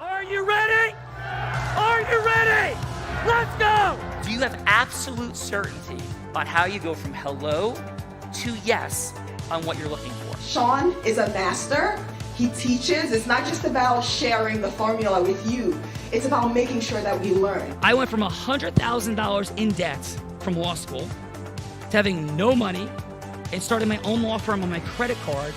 Are you ready? Are you ready? Let's go! Do you have absolute certainty on how you go from hello to yes on what you're looking for? Sean is a master. He teaches. It's not just about sharing the formula with you. It's about making sure that we learn. I went from $100,000 in debt from law school to having no money and starting my own law firm on my credit card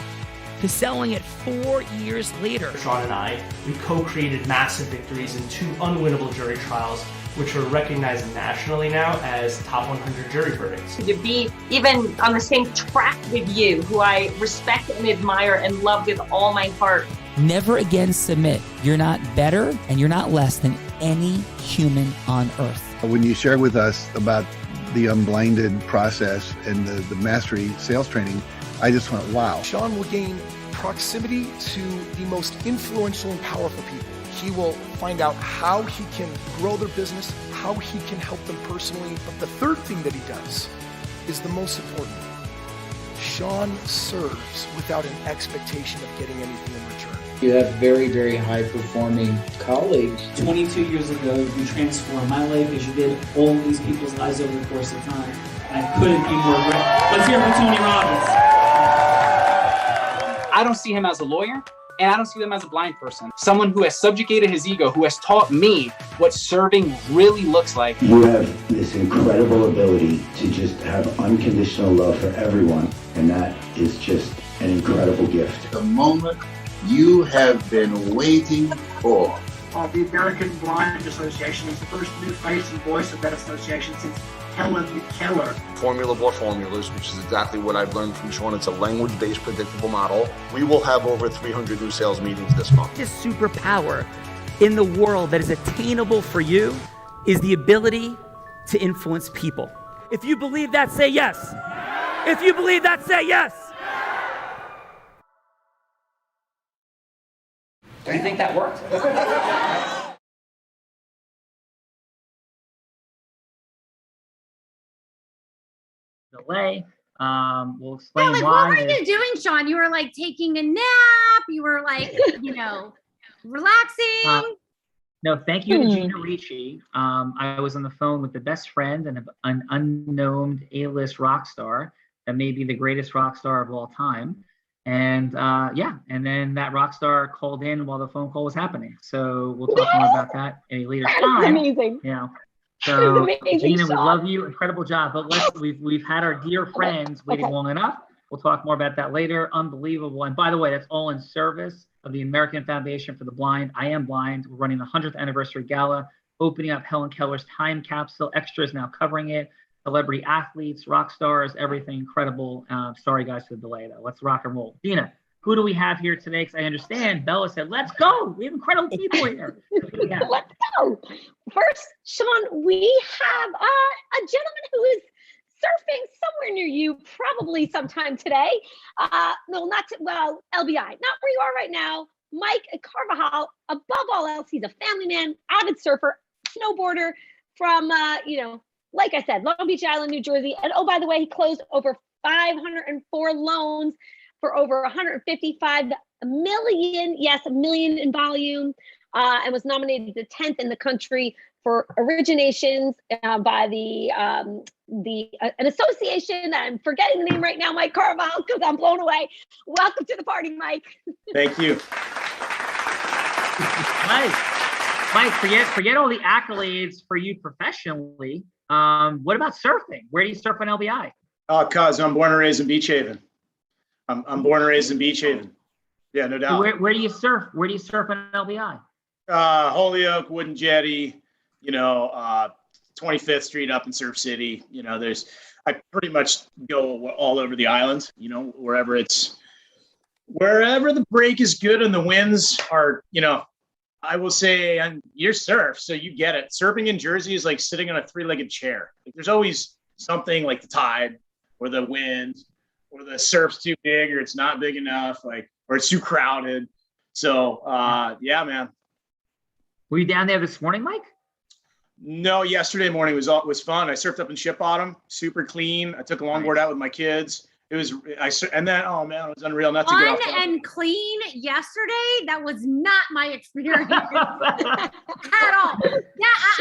to selling it 4 years later. Sean and I, we co-created massive victories in 2 unwinnable jury trials, which are recognized nationally now as top 100 jury verdicts. To be even on the same track with you, who I respect and admire and love with all my heart. Never again submit. You're not better and you're not less than any human on earth. When you shared with us about the Unblinded process and the mastery sales training, I just went, wow. Sean will gain proximity to the most influential and powerful people. He will find out how he can grow their business, how he can help them personally. But the third thing that he does is the most important. Sean serves without an expectation of getting anything in return. You have very, very high-performing colleagues. 22 years ago, you transformed my life as you did all these people's lives over the course of time. And I couldn't be more grateful. Let's hear it for Tony Robbins. I don't see him as a lawyer, and I don't see him as a blind person. Someone who has subjugated his ego, who has taught me what serving really looks like. You have this incredible ability to just have unconditional love for everyone, and that is just an incredible gift. The moment you have been waiting for. The American Blind Association is the first new face and voice of that association since Helen Keller. Formula for formulas, which is exactly what I've learned from Sean. It's a language-based predictable model. We will have over 300 new sales meetings this month. This superpower in the world that is attainable for you is the ability to influence people. If you believe that, say yes. If you believe that, say yes. Do you think that worked? Delay. We'll explain why. What were you doing, Sean? You were like taking a nap. You were like, relaxing. No, thank you to Gina Ricci. I was on the phone with the best friend and an unknown A-list rock star that may be the greatest rock star of all time. And and then that rock star called in while the phone call was happening. So we'll talk more about that at a later time. Amazing. So Gina, we love you. Incredible job. But we've had our dear friends waiting long enough. We'll talk more about that later. Unbelievable. And by the way, that's all in service of the American Foundation for the Blind. I am blind. We're running the 100th anniversary gala, opening up Helen Keller's time capsule. Extras now covering it. Celebrity athletes, rock stars, everything incredible. Sorry, guys, for the delay, though. Let's rock and roll. Gina, who do we have here today? Because I understand Bella said, let's go. We have incredible people here. Let's go. First, Sean, we have a gentleman who is surfing somewhere near you, probably sometime today. LBI, not where you are right now. Mike Carvajal, above all else, he's a family man, avid surfer, snowboarder from, like I said, Long Beach Island, New Jersey. And oh, by the way, he closed over 504 loans for over 155 million, a million in volume, and was nominated the 10th in the country for originations by an association. I'm forgetting the name right now, Mike Carvajal, because I'm blown away. Welcome to the party, Mike. Thank you. Mike, forget all the accolades for you professionally. What about surfing? Where do you surf on LBI? Cuz I'm born and raised in Beach Haven. I'm born and raised in Beach Haven. Yeah, no doubt. Where do you surf? Where do you surf on LBI? Holyoke, Wooden Jetty, 25th Street up in Surf City. I pretty much go all over the island, wherever the break is good and the winds are, I will say, and you're surf, so you get it. Surfing in Jersey is like sitting on a 3-legged chair. There's always something like the tide or the wind or the surf's too big or it's not big enough, or it's too crowded. So, yeah, man. Were you down there this morning, Mike? No, yesterday morning was fun. I surfed up in Ship Bottom, super clean. I took a longboard out with my kids, and then, oh man, it was unreal. Not to get off topic. And clean yesterday. That was not my experience at all. Yeah,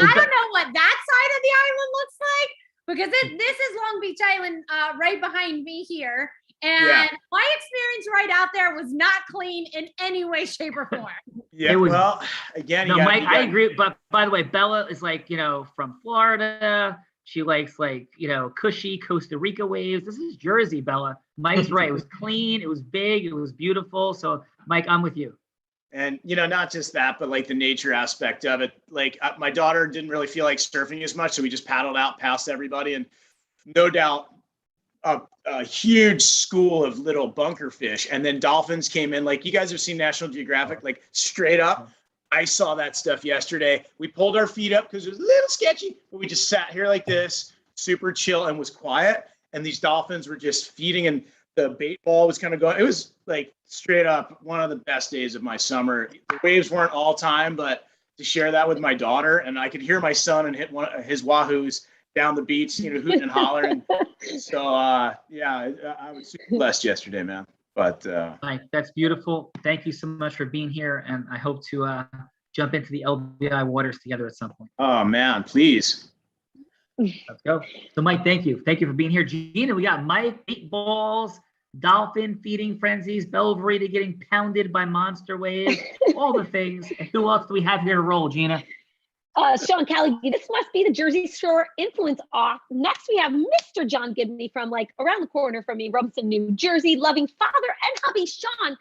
I don't know what that side of the island looks like, because this is Long Beach Island right behind me here. And my experience right out there was not clean in any way, shape, or form. Yeah, well, again, no, Mike, I agree. But by the way, Bella is like, from Florida. She likes cushy Costa Rica waves. This is Jersey, Bella. Mike's right. It was clean. It was big. It was beautiful. So, Mike, I'm with you. And, not just that, but like the nature aspect of it. Like my daughter didn't really feel like surfing as much. So we just paddled out past everybody. And no doubt a huge school of little bunker fish. And then dolphins came in. Like, you guys have seen National Geographic, like straight up. I saw that stuff yesterday. We pulled our feet up because it was a little sketchy, but we just sat here like this, super chill, and was quiet. And these dolphins were just feeding, and the bait ball was kind of going. It was like straight up one of the best days of my summer. The waves weren't all time, but to share that with my daughter, and I could hear my son and hit one of his wahoos down the beach, hooting and hollering. So, I was super blessed yesterday, man. But Mike, that's beautiful. Thank you so much for being here, and I hope to jump into the LBI waters together at some point. Oh man, please. Let's go. So, Mike, thank you. Thank you for being here. Gina, we got Mike, 8 balls, dolphin feeding frenzies, Belverita getting pounded by monster waves, all the things. And who else do we have here to roll, Gina? Sean Callie, this must be the Jersey Shore influence off. Next, we have Mr. John Gibney from around the corner from me, Rumson, New Jersey, loving father and hubby, Sean.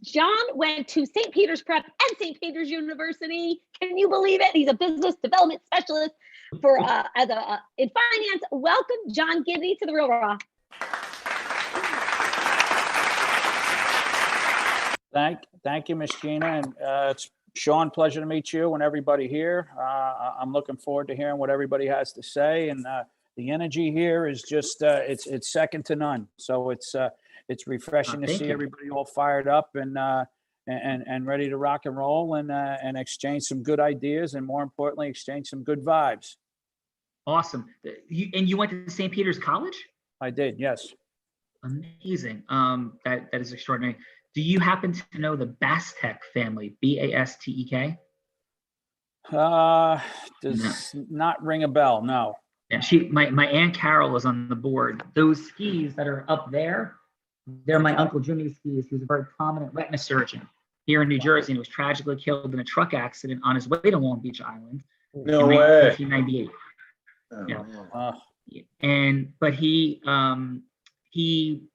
John went to St. Peter's Prep and St. Peter's University. Can you believe it? He's a business development specialist in finance. Welcome, John Gibney, to the Real Raw. Thank you, Miss Gina, and it's Sean, pleasure to meet you and everybody here. I'm looking forward to hearing what everybody has to say, and the energy here is just it's second to none. So it's refreshing to see everybody all fired up and ready to rock and roll and exchange some good ideas, and more importantly, exchange some good vibes. Awesome. You went to St. Peter's College? I did, yes. Amazing. That is extraordinary. Do you happen to know the Bastek family, B-A-S-T-E-K? Does not ring a bell, no. Yeah, my Aunt Carol was on the board. Those skis that are up there, they're my Uncle Jimmy's skis. He was a very prominent retina surgeon here in New Jersey, and was tragically killed in a truck accident on his way to Long Beach Island in way. 1998. But he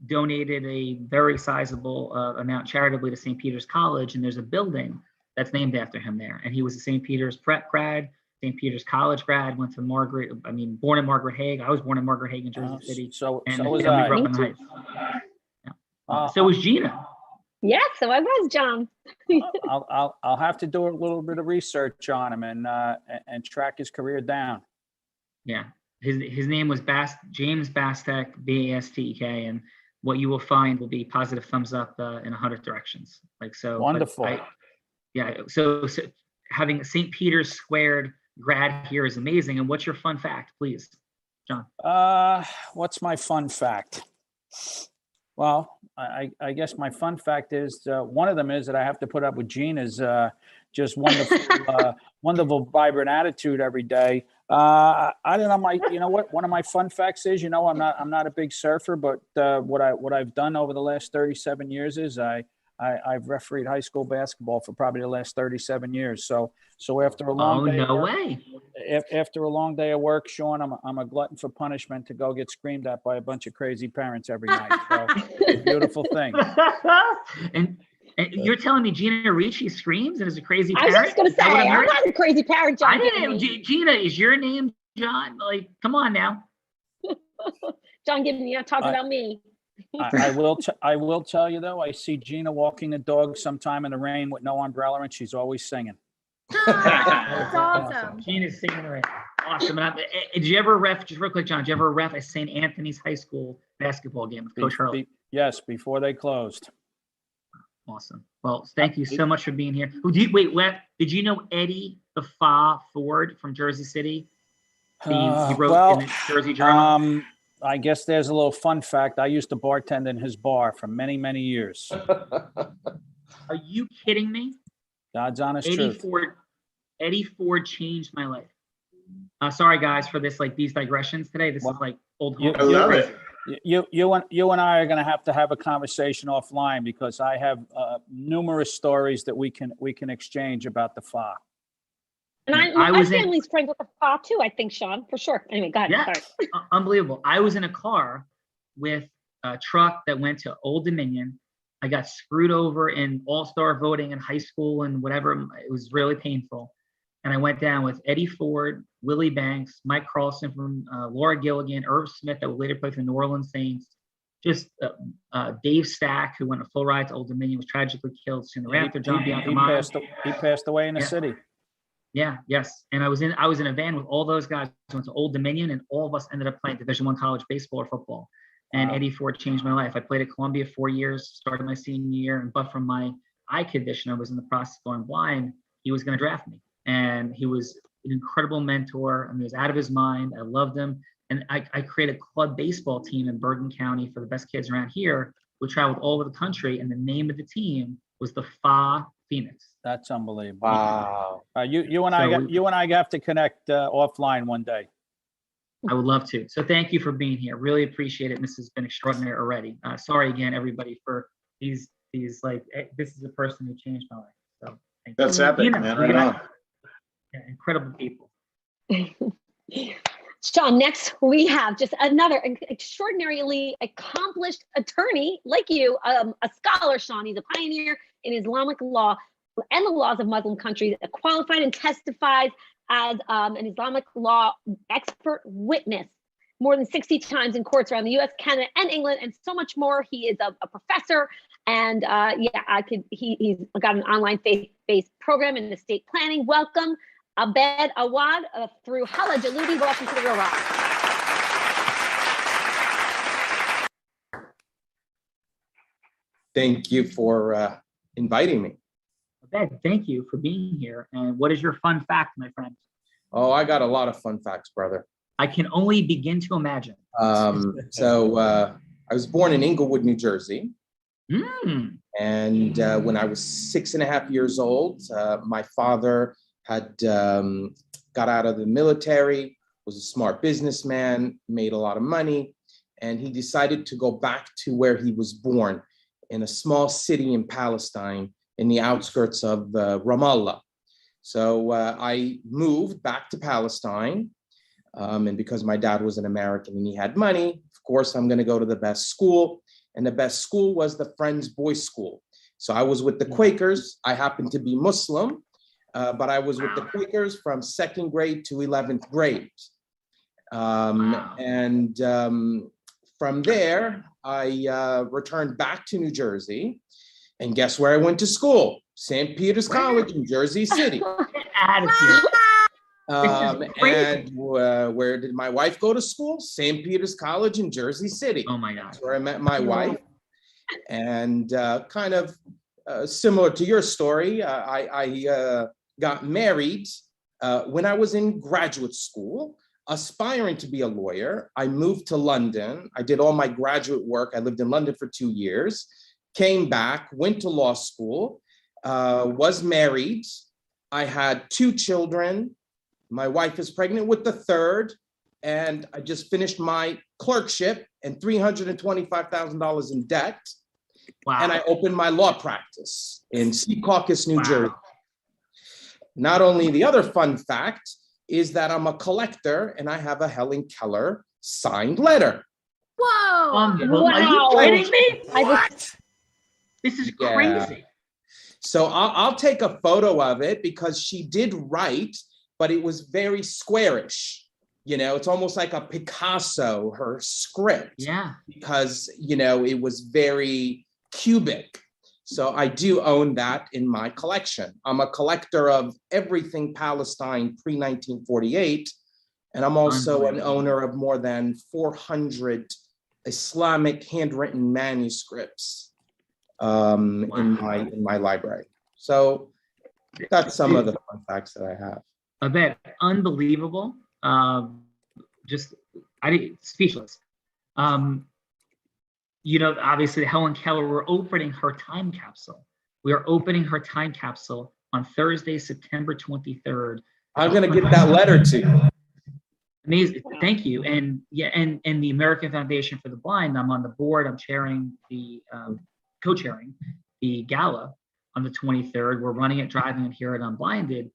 donated a very sizable amount charitably to St. Peter's College, and there's a building that's named after him there. And he was a St. Peter's Prep grad, St. Peter's College grad, went to born in Margaret Hague. I was born in Margaret Hague in Jersey City. So was I. Grew up in the Heights. Yeah. So was Gina. Yes, so I was, John. I'll have to do a little bit of research on him and track his career down. Yeah. His name was James Bastek, B-A-S-T-E-K, and what you will find will be positive thumbs up in 100 directions. Wonderful. So having St. Peter's squared grad here is amazing. And what's your fun fact, please, John? What's my fun fact? Well, I guess my fun fact is one of them is that I have to put up with Gina's just wonderful, wonderful, vibrant attitude every day. I don't know. One of my fun facts is, I'm not a big surfer, but what I've done over the last 37 years is I've refereed high school basketball for probably the last 37 years. So after a long after a long day of work, Sean, I'm a glutton for punishment to go get screamed at by a bunch of crazy parents every night. So it's a beautiful thing. And you're telling me Gina Ricci screams and is a crazy parent? I was just going to say, I'm not a crazy parent, John. Gina, is your name John? Come on now. John Gibney, you're not talking about me. I will tell you, though, I see Gina walking the dog sometime in the rain with no umbrella, and she's always singing. That's awesome. Gina's singing the rain. Awesome. And did you ever ref, just real quick, John, did you ever ref a St. Anthony's High School basketball game with Coach Hurley? Yes, before they closed. Awesome. Well, thank you so much for being here. Did you know Eddie the Fa Ford from Jersey City? He wrote in the Jersey Journal. I guess there's a little fun fact. I used to bartend in his bar for many, many years. Are you kidding me? God's honest Eddie truth. Eddie Ford changed my life. Sorry guys for this, like these digressions today. This is like old. I love it. You and I are going to have a conversation offline because I have numerous stories that we can exchange about the FA. And my family's friends with the FA too, I think, Sean, for sure. Anyway, go ahead. Yeah, Sorry. Unbelievable. I was in a car with a truck that went to Old Dominion. I got screwed over in all-star voting in high school and whatever. It was really painful. And I went down with Eddie Ford, Willie Banks, Mike Carlson from Laura Gilligan, Irv Smith that would later play for the New Orleans Saints, just Dave Stack, who went a full ride to Old Dominion, was tragically killed soon thereafter. John Biancamotta. He passed away in the city. Yeah, yes. And I was in a van with all those guys who went to Old Dominion, and all of us ended up playing Division I college baseball or football. And Eddie Ford changed my life. I played at Columbia 4 years, started my senior year, but from my eye condition, I was in the process of going blind. He was going to draft me. And he was an incredible mentor. I mean, he was out of his mind. I loved him. And I created a club baseball team in Bergen County for the best kids around here. We traveled all over the country, and the name of the team was the FA Phoenix. That's unbelievable. Wow. You and I have to connect offline one day. I would love to. So thank you for being here. Really appreciate it. This has been extraordinary already. Sorry again, everybody, for these like, this is a person who changed my life. So thank you. That's epic, man. Right on. Yeah, incredible people. Sean, next we have just another extraordinarily accomplished attorney like you, a scholar, Sean. He's a pioneer in Islamic law and the laws of Muslim countries, qualified and testifies as an Islamic law expert witness more than 60 times in courts around the US, Canada, and England, and so much more. He is a professor, and he's got an online faith-based program in estate planning. Welcome, Abed Awad through Hala Jaludi. Welcome to the Real Rock. Thank you for inviting me. Abed, thank you for being here. And what is your fun fact, my friend? Oh, I got a lot of fun facts, brother. I can only begin to imagine. I was born in Inglewood, New Jersey. And when I was 6.5 years old, my father had got out of the military, was a smart businessman, made a lot of money, and he decided to go back to where he was born in a small city in Palestine in the outskirts of Ramallah. So I moved back to Palestine. And because my dad was an American and he had money, of course, I'm going to go to the best school. And the best school was the Friends Boys School. So I was with the Quakers. I happened to be Muslim, but I was with the Quakers from 2nd grade to 11th grade. And from there, I returned back to New Jersey. And guess where I went to school? St. Peter's College in Jersey City. And where did my wife go to school? St. Peter's College in Jersey City. Oh my God. That's where I met my wife. And kind of similar to your story, I got married when I was in graduate school, aspiring to be a lawyer. I moved to London. I did all my graduate work. I lived in London for 2 years, came back, went to law school, was married. I had 2 children. My wife is pregnant with the 3rd, and I just finished my clerkship and $325,000 in debt. Wow. And I opened my law practice in Secaucus, New Jersey. Not only the other fun fact is that I'm a collector and I have a Helen Keller signed letter. Whoa! Are you kidding me? What? This is crazy. So I'll take a photo of it because she did write, but it was very squarish. You know, it's almost like a Picasso, her script. Yeah. Because, you know, it was very cubic. So I do own that in my collection. I'm a collector of everything Palestine pre-1948. And I'm also an owner of more than 400 Islamic handwritten manuscripts in my library. So that's some of the fun facts that I have. I bet. Unbelievable. Speechless. Obviously Helen Keller, we're opening her time capsule. We are opening her time capsule on Thursday, September 23rd. I'm going to get that letter to you. Amazing. Thank you. And and the American Foundation for the Blind, I'm on the board. I'm chairing co-chairing the gala on the 23rd. We're running it, driving it here at Unblinded.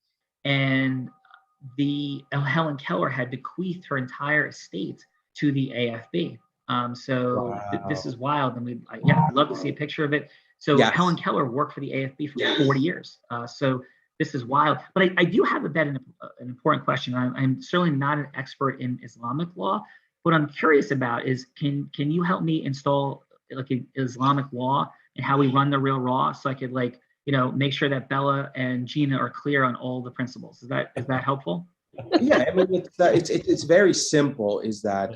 And Helen Keller had bequeathed her entire estate to the AFB. This is wild. And I'd love to see a picture of it. So yes. Helen Keller worked for the AFB for 40 years. So this is wild. But I do have an important question. I'm certainly not an expert in Islamic law. What I'm curious about is, can you help me install like an Islamic law and how we run the Real Raw, so I could make sure that Bella and Gina are clear on all the principles? Is that helpful? Yeah, I mean, it's very simple. Is that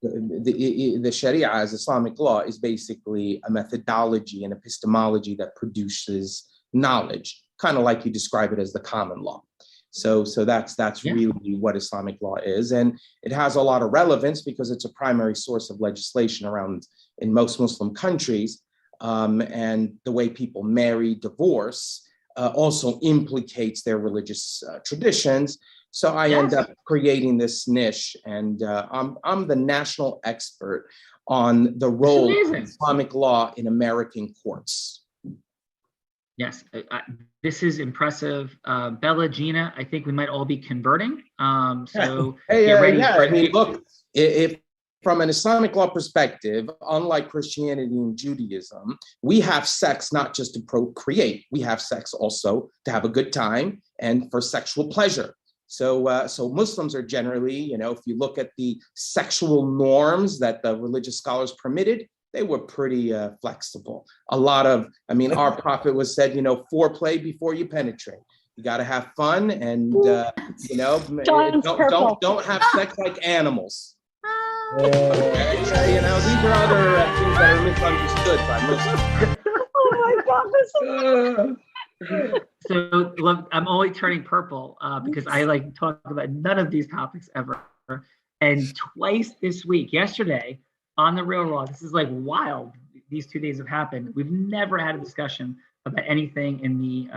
the Sharia as Islamic law is basically a methodology and epistemology that produces knowledge, kind of like you describe it as the common law. So that's really what Islamic law is. And it has a lot of relevance because it's a primary source of legislation around in most Muslim countries. And the way people marry, divorce also implicates their religious traditions. So I end up creating this niche, and I'm the national expert on the role of Islamic law in American courts. Yes, this is impressive. Bella, Gina, I think we might all be converting. So get ready. I mean, look, if from an Islamic law perspective, unlike Christianity and Judaism, we have sex not just to procreate. We have sex also to have a good time and for sexual pleasure. So Muslims are generally, if you look at the sexual norms that the religious scholars permitted, they were pretty flexible. Our prophet was said, foreplay before you penetrate. You got to have fun, and don't have sex like animals. These are other things that are misunderstood by Muslims. Oh my God, So I'm only turning purple because I talk about none of these topics ever. And twice this week, yesterday on the Real Raw, this is wild. These 2 days have happened. We've never had a discussion about anything in the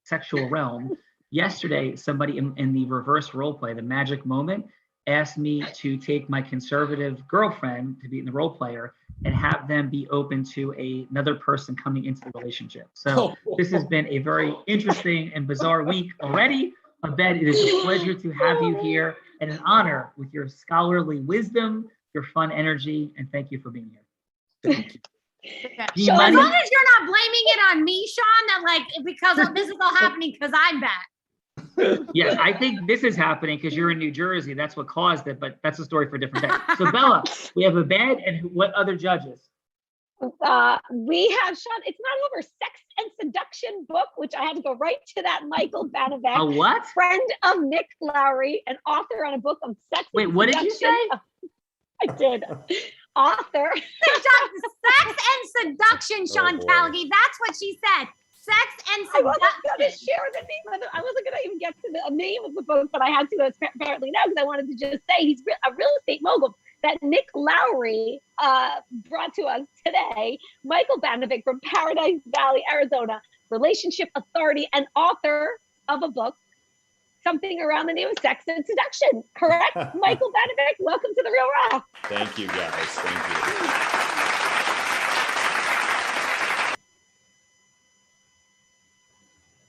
sexual realm. Yesterday, somebody in the reverse role play, the magic moment, asked me to take my conservative girlfriend to be the role player and have them be open to another person coming into the relationship. So this has been a very interesting and bizarre week already. Abed, it is a pleasure to have you here and an honor with your scholarly wisdom, your fun energy, and thank you for being here. Thank you. So as long as you're not blaming it on me, Sean, that because this is all happening because I'm back. Yes, I think this is happening because you're in New Jersey. That's what caused it, but that's a story for a different day. So Bella, we have Abed, and what other judges? We have Sean. It's not over Sex and Seduction book, which I had to go right to that Michael Banovic. A what? Friend of Nick Lowry, an author on a book of sex. Wait, what did you say? I did. Author. Sex and Seduction, Sean Calgi. That's what she said. Sex and Seduction. I wasn't going to share the name of it. I wasn't going to even get to the name of the book, but I had to apparently now because I wanted to just say he's a real estate mogul that Nick Lowry brought to us today. Michael Banovic from Paradise Valley, Arizona, relationship authority and author of a book, something around the name of Sex and Seduction. Correct? Michael Banovic, welcome to The Real Raw. Thank you, guys. Thank you.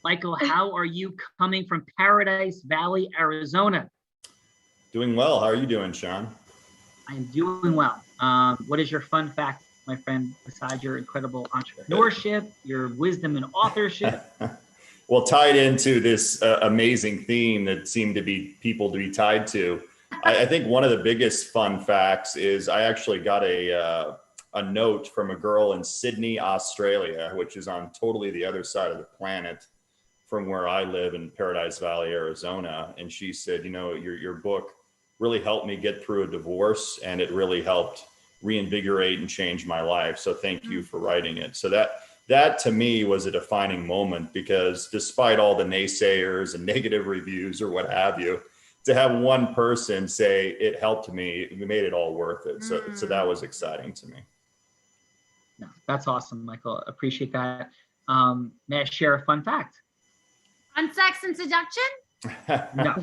Michael, how are you coming from Paradise Valley, Arizona? Doing well. How are you doing, Sean? I'm doing well. What is your fun fact, my friend, besides your incredible entrepreneurship, your wisdom and authorship? Well, tied into this amazing theme that seemed to be people to be tied to, I think one of the biggest fun facts is I actually got a note from a girl in Sydney, Australia, which is on totally the other side of the planet from where I live in Paradise Valley, Arizona. And she said, your book really helped me get through a divorce, and it really helped reinvigorate and change my life. So thank you for writing it. So that to me was a defining moment, because despite all the naysayers and negative reviews or what have you, to have one person say it helped me, we made it all worth it. So that was exciting to me. No, that's awesome, Michael. Appreciate that. May I share a fun fact? On sex and seduction? No.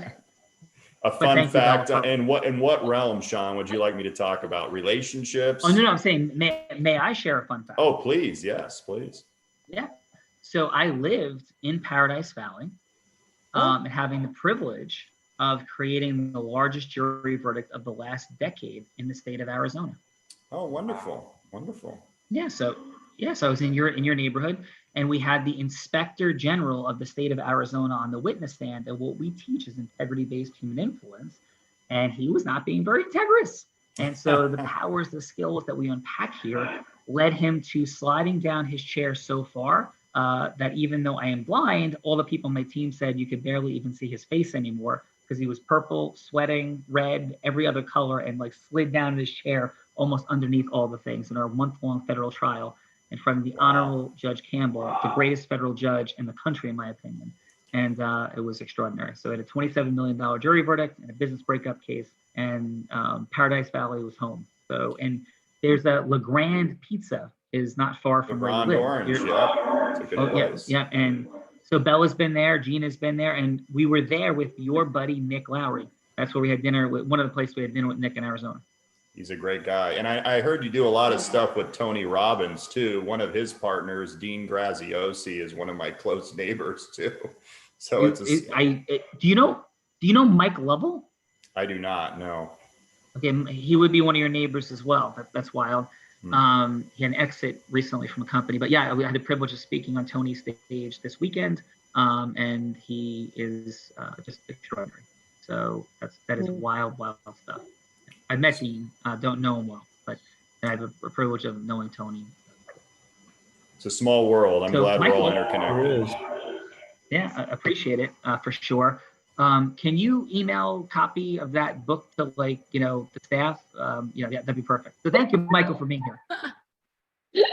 A fun fact. In what realm, Sean, would you like me to talk about? Relationships? Oh, no, I'm saying, may I share a fun fact? Oh, please. Yes, please. Yeah. So I lived in Paradise Valley, and having the privilege of creating the largest jury verdict of the last decade in the state of Arizona. Oh, wonderful. Wonderful. Yeah. So I was in your neighborhood, and we had the Inspector General of the state of Arizona on the witness stand. And what we teach is integrity-based human influence. And he was not being very integrous. And so the powers, the skills that we unpack here led him to sliding down his chair so far that even though I am blind, all the people on my team said you could barely even see his face anymore because he was purple, sweating, red, every other color, and like slid down in his chair almost underneath all the things in our month-long federal trial in front of the Honorable Judge Campbell, the greatest federal judge in the country, in my opinion. And it was extraordinary. So it had a $27 million jury verdict and a business breakup case, and Paradise Valley was home. So, and there's a La Grande Pizza is not far from where you live. Orange, yeah. It's a good place. Yeah, and so Bella's been there, Gina's been there, and we were there with your buddy, Nick Lowry. That's where we had dinner with, one of the places we had dinner with Nick in Arizona. He's a great guy. And I heard you do a lot of stuff with Tony Robbins too. One of his partners, Dean Graziosi, is one of my close neighbors too. So do you know Mike Lovell? I do not know. Okay, he would be one of your neighbors as well. That's wild. He had an exit recently from a company, but yeah, we had the privilege of speaking on Tony's stage this weekend, and he is just extraordinary. So that is wild stuff. I met Dean, don't know him well, but I have a privilege of knowing Tony. It's a small world. I'm glad we're all interconnected. Yeah, I appreciate it for sure. Can you email copy of that book to the staff? Yeah, that'd be perfect. So thank you, Michael, for being here.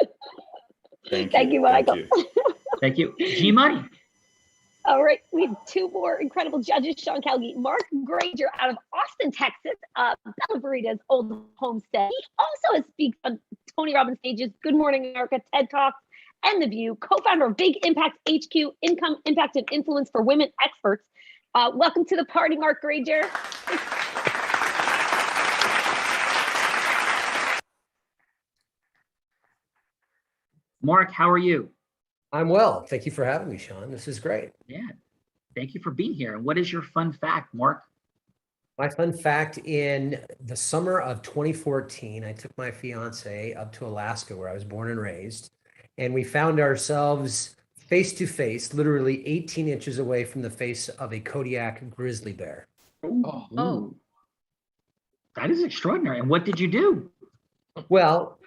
Thank you, Michael. Thank you. G-Money. All right, we have two more incredible judges, Sean Kelgi, Mark Granger out of Austin, Texas, Bella Verita's old homestead. He also speaks on Tony Robbins stages, Good Morning America, TED Talks, and The View, co-founder of Big Impact HQ, Income, Impact, and Influence for Women Experts. Welcome to the party, Mark Granger. Mark, how are you? I'm well. Thank you for having me, Sean. This is great. Yeah. Thank you for being here. What is your fun fact, Mark? My fun fact, in the summer of 2014, I took my fiance up to Alaska, where I was born and raised, and we found ourselves face to face, literally 18 inches away from the face of a Kodiak grizzly bear. Oh. That is extraordinary. And what did you do? Well,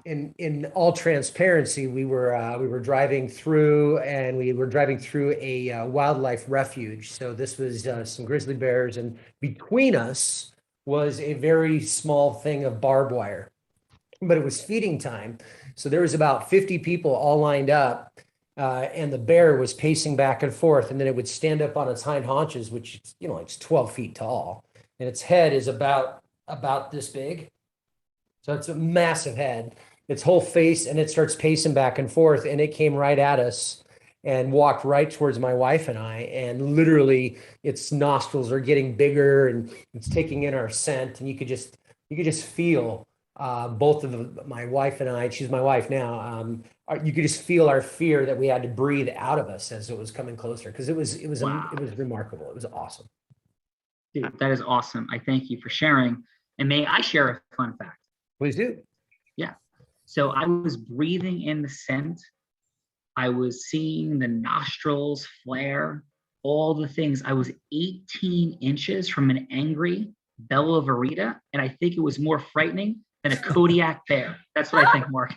in all transparency, we were driving through, and we were driving through a wildlife refuge. So this was some grizzly bears, and between us was a very small thing of barbed wire, but it was feeding time. So there was about 50 people all lined up, and the bear was pacing back and forth, and then it would stand up on its hind haunches, which it's 12 feet tall, and its head is about this big. So it's a massive head, its whole face, and it starts pacing back and forth, and it came right at us and walked right towards my wife and I, and literally its nostrils are getting bigger and it's taking in our scent, and you could just feel both of my wife and I, she's my wife now, you could just feel our fear that we had to breathe out of us as it was coming closer, because it was remarkable. It was awesome. Dude, that is awesome. I thank you for sharing. And may I share a fun fact? Please do. Yeah. So I was breathing in the scent. I was seeing the nostrils flare, all the things. I was 18 inches from an angry Bella Verita, and I think it was more frightening than a Kodiak bear. That's what I think, Mark.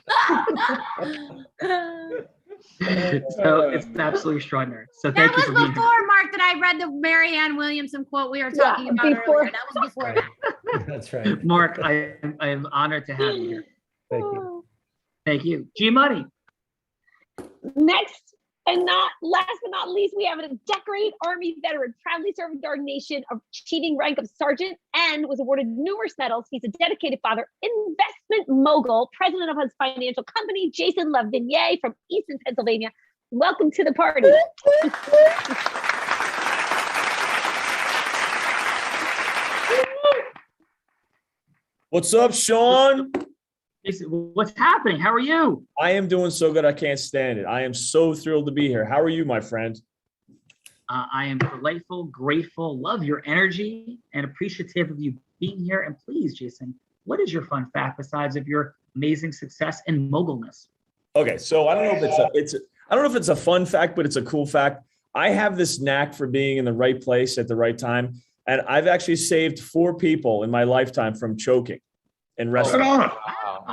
So it's absolutely extraordinary. So thank you for being here. That was before, Mark, that I read the Marianne Williamson quote we were talking about earlier. That was before that. That's right. Mark, I am honored to have you here. Thank you. Thank you. G-Money. Next, And last but not least, we have a decorated Army veteran, proudly served our nation, achieving rank of sergeant, and was awarded numerous medals. He's a dedicated father, investment mogul, president of his financial company, Jason Lavigny from Easton, Pennsylvania. Welcome to the party. What's up, Sean? What's happening? How are you? I am doing so good. I can't stand it. I am so thrilled to be here. How are you, my friend? I am delightful, grateful, love your energy, and appreciative of you being here. And please, Jason, what is your fun fact besides of your amazing success and mogulness? Okay, so I don't know if I don't know if it's a fun fact, but it's a cool fact. I have this knack for being in the right place at the right time, and I've actually saved 4 people in my lifetime from choking in restaurants.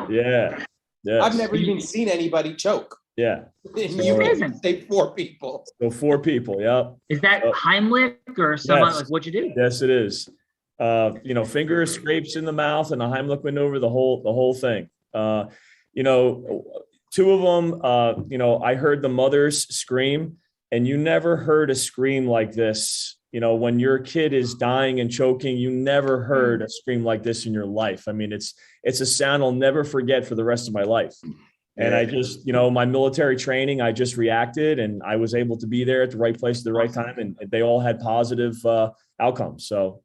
Yeah. I've never even seen anybody choke. Yeah. You say 4 people. So 4 people. Yep. Is that Heimlich or someone like what'd you do? Yes, it is. Finger scrapes in the mouth and a Heimlich maneuver, the whole thing. 2 of them, I heard the mothers scream, and you never heard a scream like this. When your kid is dying and choking, you never heard a scream like this in your life. I mean, it's a sound I'll never forget for the rest of my life. And I just, my military training, I just reacted, and I was able to be there at the right place at the right time, and they all had positive outcomes. So,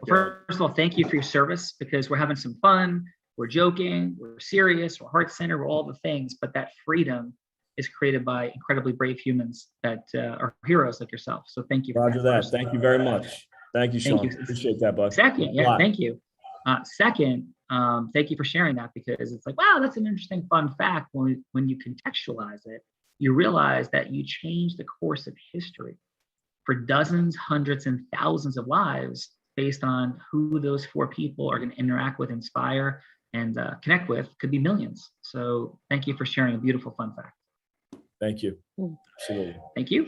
first of all, thank you for your service, because we're having some fun, we're joking, we're serious, we're heart-centered, we're all the things, but that freedom is created by incredibly brave humans that are heroes like yourself. So thank you. Roger that. Thank you very much. Thank you, Sean. Thank you. Appreciate that, bud. Second, thank you. Second, thank you for sharing that, because it's like, wow, that's an interesting fun fact. When you contextualize it, you realize that you change the course of history for dozens, hundreds, and thousands of lives based on who those 4 people are going to interact with, inspire, and connect with. Could be millions. So thank you for sharing a beautiful fun fact. Thank you. Absolutely. Thank you.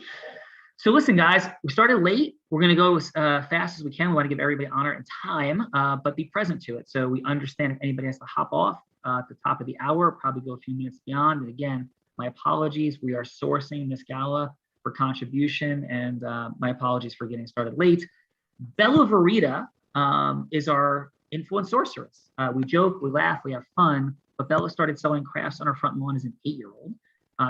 So listen, guys, we started late. We're going to go as fast as we can. We want to give everybody honor and time, but be present to it. So we understand if anybody has to hop off at the top of the hour, probably go a few minutes beyond. And again, my apologies. We are sourcing this gala for contribution, and my apologies for getting started late. Bella Verita is our influence sorceress. We joke, we laugh, we have fun, but Bella started selling crafts on her front lawn as an 8-year-old.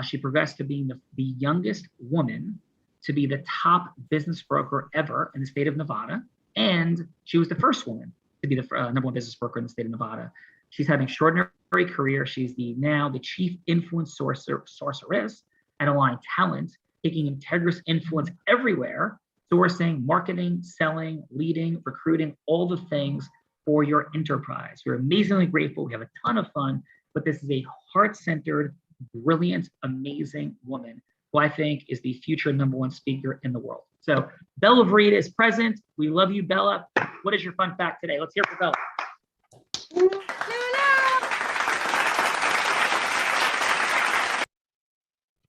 She progressed to being the youngest woman to be the top business broker ever in the state of Nevada. And she was the first woman to be the number 1 business broker in the state of Nevada. She's had an extraordinary career. She's now the chief influence sorceress at Align Talent, taking integrous influence everywhere, sourcing, marketing, selling, leading, recruiting, all the things for your enterprise. We're amazingly grateful. We have a ton of fun, but this is a heart-centered, brilliant, amazing woman who I think is the future number 1 speaker in the world. So Bella Verita is present. We love you, Bella. What is your fun fact today? Let's hear for Bella.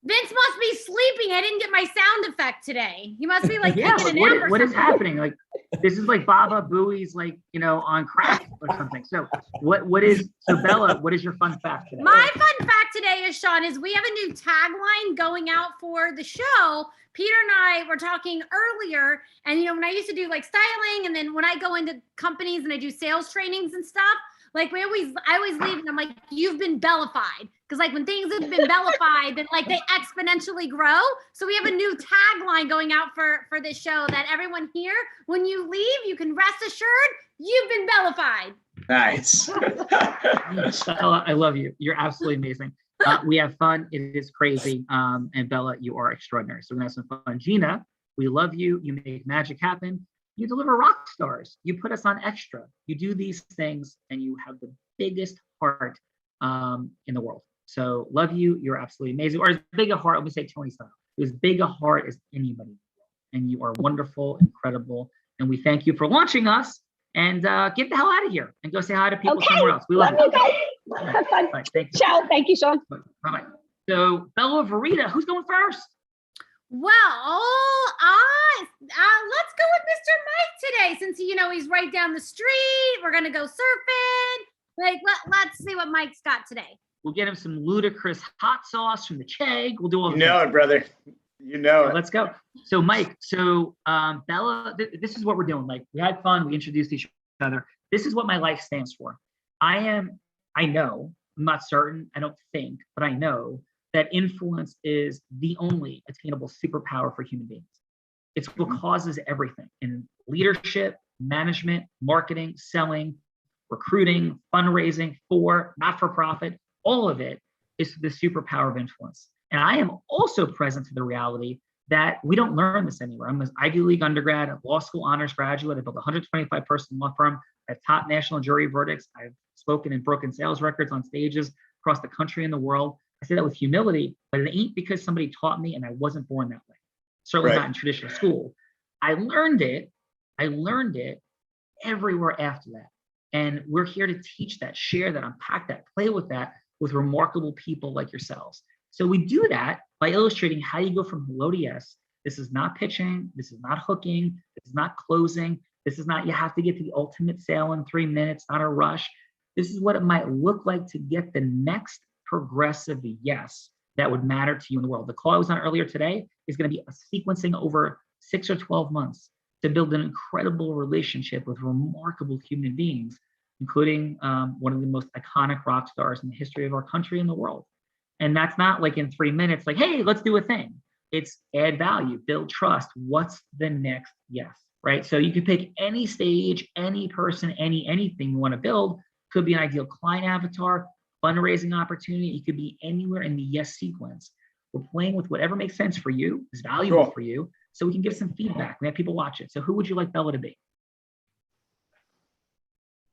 Vince must be sleeping. I didn't get my sound effect today. He must be like yeah, taking a nap. What is happening? Like, this is like Baba Booey's on crack or something. So Bella, what is your fun fact today? My fun fact today is, Sean, is we have a new tagline going out for the show. Peter and I were talking earlier, and when I used to do like styling, and then when I go into companies and I do sales trainings and stuff, like I always leave and I'm like, you've been bellified. Because like when things have been bellified, then like they exponentially grow. So we have a new tagline going out for this show that everyone here, when you leave, you can rest assured you've been bellified. Nice. Bella, I love you. You're absolutely amazing. We have fun. It is crazy. And Bella, you are extraordinary. So we're gonna have some fun. Gina, we love you. You make magic happen. You deliver rock stars. You put us on extra. You do these things, and you have the biggest heart in the world. So love you. You're absolutely amazing. Or as big a heart, let me say Tony style, as big a heart as anybody. And you are wonderful, incredible. And we thank you for launching us. And get the hell out of here and go say hi to people somewhere else. We love you. Guys. Have fun. Right, thank you. Ciao. Thank you, Sean. Bye-bye. So Bella Verita, who's going first? Well, let's go with Mr. Mike today, since he's right down the street. We're gonna go surfing. Like, let's see what Mike's got today. We'll get him some ludicrous hot sauce from the Chegg. We'll do all the You know things. it, brother. You know So it. let's go. So Mike, Bella, this is what we're doing. Like, we had fun. We introduced each other. This is what my life stands for. I know, I'm not certain, I don't think, but I know that influence is the only attainable superpower for human beings. It's what causes everything in leadership, management, marketing, selling, recruiting, fundraising, not-for-profit, all of it is the superpower of influence. And I am also present to the reality that we don't learn this anywhere. I'm an Ivy League undergrad, a law school honors graduate. I built a 125-person law firm. I have top national jury verdicts. I've spoken and broken sales records on stages across the country and the world. I say that with humility, but it ain't because somebody taught me and I wasn't born that way. Certainly not in traditional school. I learned it everywhere after that. And we're here to teach that, share that, unpack that, play with that with remarkable people like yourselves. So we do that by illustrating how you go from hello to yes. This is not pitching. This is not hooking. This is not closing. This is not, you have to get the ultimate sale in 3 minutes, not a rush. This is what it might look like to get the next progressive yes that would matter to you in the world. The call I was on earlier today is going to be a sequencing over 6 or 12 months to build an incredible relationship with remarkable human beings, including one of the most iconic rock stars in the history of our country and the world. And that's not like in 3 minutes, like, hey, let's do a thing. It's add value, build trust. What's the next yes, right? So you can pick any stage, any person, anything you want to build. Could be an ideal client avatar, fundraising opportunity. It could be anywhere in the yes sequence. We're playing with whatever makes sense for you, is valuable for you, so we can give some feedback and have people watch it. So who would you like Bella to be?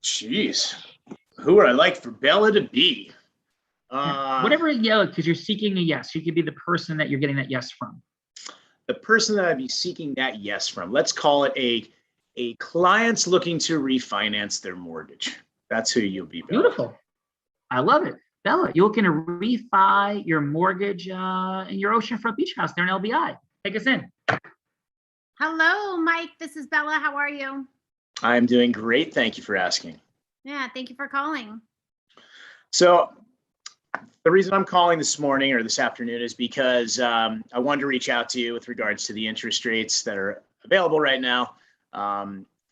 Jeez, who would I like for Bella to be? Whatever, because you're seeking a yes. You could be the person that you're getting that yes from. The person that I'd be seeking that yes from. Let's call it a client's looking to refinance their mortgage. That's who you'll be, Bella. Beautiful. I love it. Bella, you're looking to refi your mortgage in your oceanfront beach house there in LBI. Take us in. Hello, Mike. This is Bella. How are you? I'm doing great. Thank you for asking. Yeah, thank you for calling. So the reason I'm calling this morning or this afternoon is because I wanted to reach out to you with regards to the interest rates that are available right now.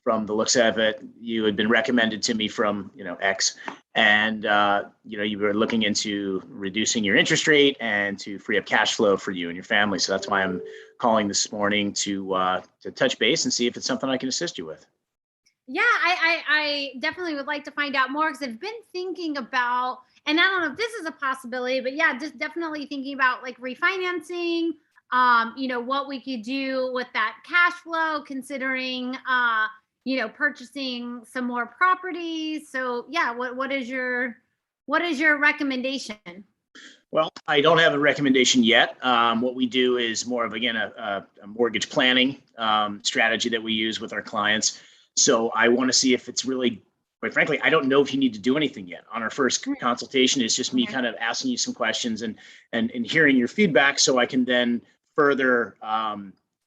From the looks of it, you had been recommended to me from, X, and, you were looking into reducing your interest rate and to free up cash flow for you and your family. So that's why I'm calling this morning to touch base and see if it's something I can assist you with. Yeah, I definitely would like to find out more because I've been thinking about, and I don't know if this is a possibility, but yeah, just definitely thinking about like refinancing, what we could do with that cash flow, considering, purchasing some more properties. So yeah, what is your recommendation? Well, I don't have a recommendation yet. What we do is more of, again, a mortgage planning strategy that we use with our clients. So I want to see if it's really, quite frankly, I don't know if you need to do anything yet. On our first consultation, it's just me kind of asking you some questions and hearing your feedback so I can then further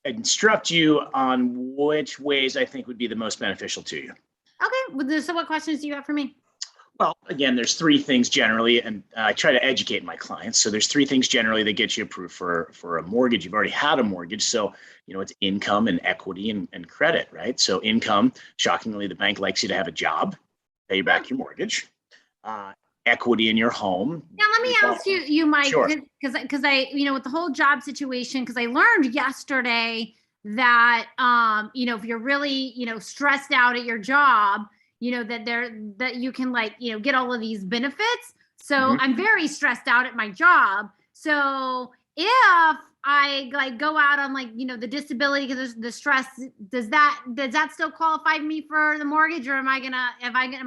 instruct you on which ways I think would be the most beneficial to you. Okay. So what questions do you have for me? Well, again, there's three things generally, and I try to educate my clients. So there's three things generally that get you approved for a mortgage. You've already had a mortgage. So, it's income and equity and credit, right? So income, shockingly, the bank likes you to have a job, pay back your mortgage. Equity in your home. Now, let me ask you, Mike, Sure. because I, with the whole job situation, because I learned yesterday that, if you're really, stressed out at your job, that you can get all of these benefits. So I'm very stressed out at my job. So if I go out on the disability because there's the stress, does that still qualify me for the mortgage, or am I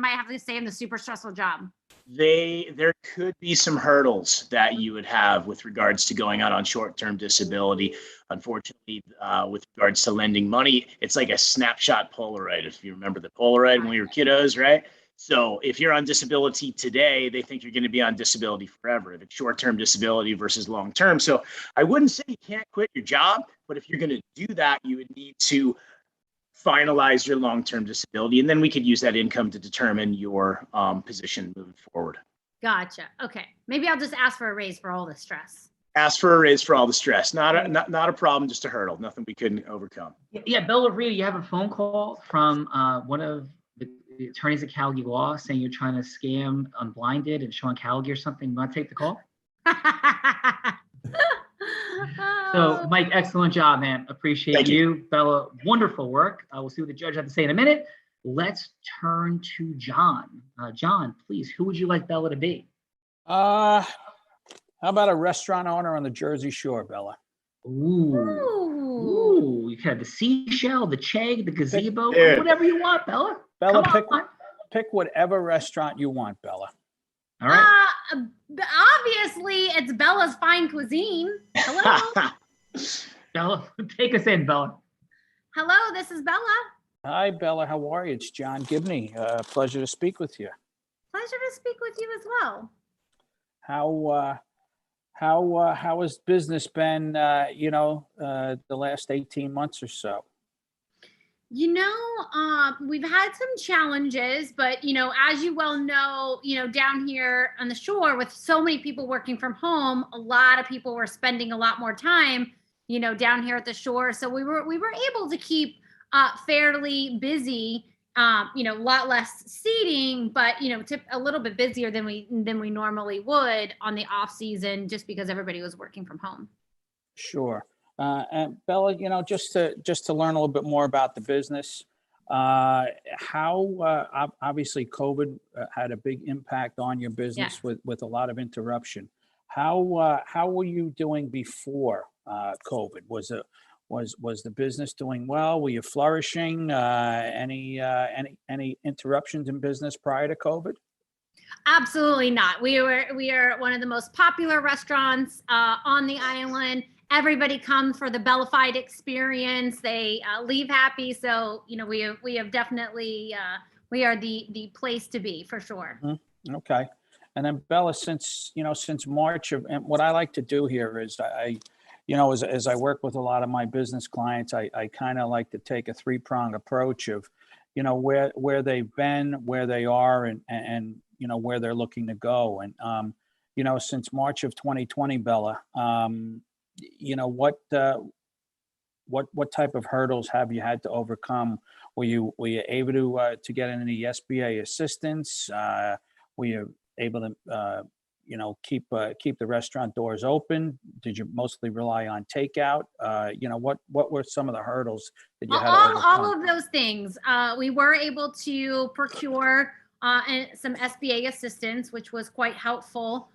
have to stay in the super stressful job? There could be some hurdles that you would have with regards to going out on short-term disability. Unfortunately, with regards to lending money, it's like a snapshot Polaroid. If you remember the Polaroid when we were kiddos, right? So if you're on disability today, they think you're going to be on disability forever. If it's short-term disability versus long-term. So I wouldn't say you can't quit your job, but if you're going to do that, you would need to finalize your long-term disability, and then we could use that income to determine your position moving forward. Gotcha. Okay. Maybe I'll just ask for a raise for all the stress. Ask for a raise for all the stress. Not a problem, just a hurdle. Nothing we couldn't overcome. Yeah, Bella Rita, you have a phone call from one of the attorneys at Calgary Law saying you're trying to scam Unblinded and Sean Calgary or something. You want to take the call? So, Mike, excellent job, man. Appreciate Thank you. Bella, wonderful work. We'll see what the judge has to say in a minute. Let's turn to John. John, please, who would you like Bella to be? How about a restaurant owner on the Jersey Shore, Bella? Ooh, you can have the seashell, the cheg, the gazebo, Dude. whatever you want, Bella. Bella, Come on. pick whatever restaurant you want, Bella. All right. Obviously, it's Bella's Fine Cuisine. Hello. Bella, take us in, Bella. Hello, this is Bella. Hi, Bella. How are you? It's John Gibney. Pleasure to speak with you. Pleasure to speak with you as well. How has business been, the last 18 months or so? We've had some challenges, but, as you well know, down here on the shore with so many people working from home, a lot of people were spending a lot more time, down here at the shore. So we were able to keep fairly busy, a lot less seating, but, a little bit busier than we normally would on the off season, just because everybody was working from home. Sure. And Bella, just to learn a little bit more about the business, how obviously COVID had a big impact on your business with a lot of interruption. How were you doing before COVID? Was the business doing well? Were you flourishing? Any interruptions in business prior to COVID? Absolutely not. We are one of the most popular restaurants on the island. Everybody comes for the Bellafied experience. They leave happy. So, we have definitely, we are the place to be for sure. Mm-hmm. Okay. And then Bella, since March and what I like to do here is as I work with a lot of my business clients, I kind of like to take a three-prong approach of, where they've been, where they are, and where they're looking to go. And, since March of 2020, Bella, what type of hurdles have you had to overcome? Were you able to get any SBA assistance? Were you able to keep the restaurant doors open? Did you mostly rely on takeout? What were some of the hurdles that you had to overcome? All of those things. We were able to procure some SBA assistance, which was quite helpful.